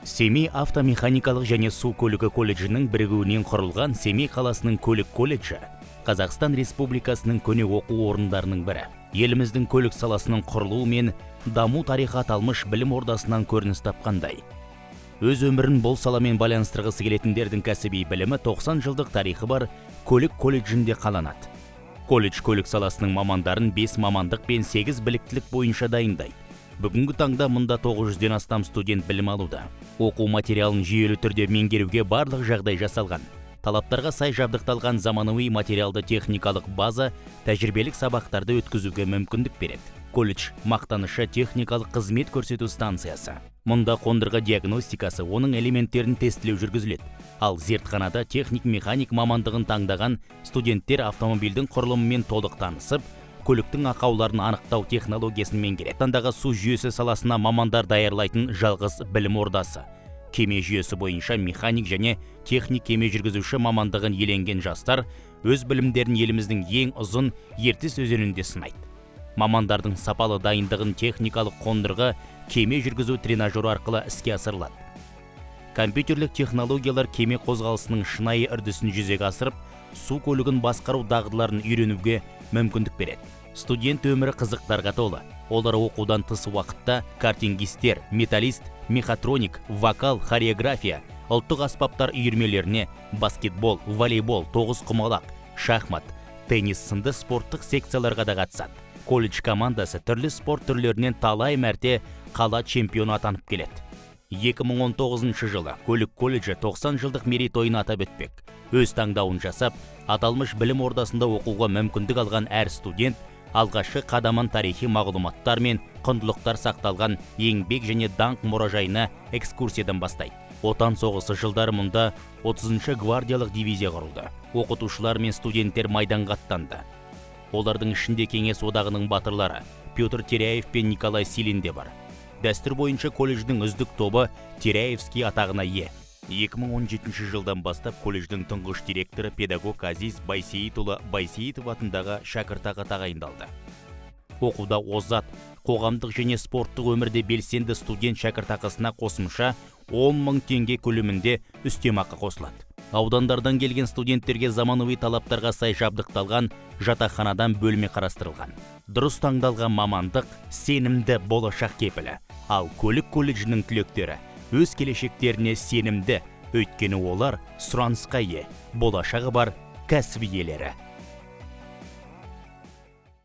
Семей автомеханикалық және су көлігі колледжінің бірігуінен құрылған Семей қаласының көлік колледжі Қазақстан Республикасының көне оқу орындарының бірі. Еліміздің көлік саласының құрылуы мен даму тарихы аталмыш білім ордасынан көрініс тапқандай. Өз өмірін бұл саламен байланыстырғысы келетіндердің кәсіби білімі 90 жылдық тарихы бар көлік колледжінде қаланады. Колледж көлік саласының мамандарын 5 мамандық пен 8 біліктілік бойынша дайындайды. Бүгінгі таңда мұнда 900-ден астам студент білім алуда. Оқу материалын жүйелі түрде меңгеруге барлық жағдай жасалған. Талаптарға сай жабдықталған заманауи материалды техникалық база тәжірибелік сабақтарды өткізуге мүмкіндік береді. Колледж мақтанышы техникалық қызмет көрсету станциясы. Мұнда қондырғы диагностикасы, оның элементтерін тестілеу жүргізіледі. Ал зертханада техник-механик мамандығын таңдаған студенттер автомобильдің құрылымымен толық танысып, көліктің ақауларын анықтау технологиясын меңгереді. Таңдағы су жүйесі саласына мамандар даярлайтын жалғыз білім ордасы. Кеме жүйесі бойынша механик және техник кеме жүргізуші мамандығын иеленген жастар өз білімдерін еліміздің ең ұзын Ертіс өзенінде сынайды. Мамандардың сапалы дайындығын техникалық қондырғы кеме жүргізу тренажері арқылы іске асырылады. Компьютерлік технологиялар кеме қозғалысының шынайы үрдісін жүзеге асырып, су көлігін басқару дағдыларын үйренуге мүмкіндік береді. Студент өмірі қызықтарға толы. Олар оқудан тыс уақытта картингистер, металлист, мехатроник, вокал, хореография, ұлттық аспаптар үйірмелеріне, баскетбол, волейбол, тоғызқұмалақ, шахмат, теннис сынды спорттық секцияларға да қатысады. Колледж командасы түрлі спорт түрлерінен талай мәрте қала чемпионы атанып келеді. 2019 жылы көлік колледжі 90 жылдық мерейтойын атап өтпек. Өз таңдауын жасап, аталмыш білім ордасында оқуға мүмкіндік алған әр студент алғашқы қадамын тарихи мағлұматтар мен құндылықтар сақталған еңбек және даңқ мұражайына экскурсиядан бастайды. Отан соғысы жылдары мұнда 30-шы гвардиялық дивизия құрылды. Оқытушылар мен студенттер майданға аттанды. Олардың ішінде Кеңес одағының батырлары Петр Теряев пен Николай Силин де бар. Дәстүр бойынша колледждің үздік тобы Теряевский атағына ие. 2017 жылдан бастап колледждің тұңғыш директоры педагог Азиз Байсейітұлы Байсейітов атындағы шәкіртаққа тағайындалды. Оқуда озат, қоғамдық және спорттық өмірде белсенді студент шәкіртақысына қосымша 10 мың теңге көлемінде үстемақы қосылады. Аудандардан келген студенттерге заманауи талаптарға сай жабдықталған жатақханадан бөлме қарастырылған. Дұрыс таңдалған мамандық сенімді болашақ кепілі. Ал көлік колледжінің түлектері өз келешектеріне сенімді, өйткені олар сұранысқа ие, болашағы бар кәсіп иелері.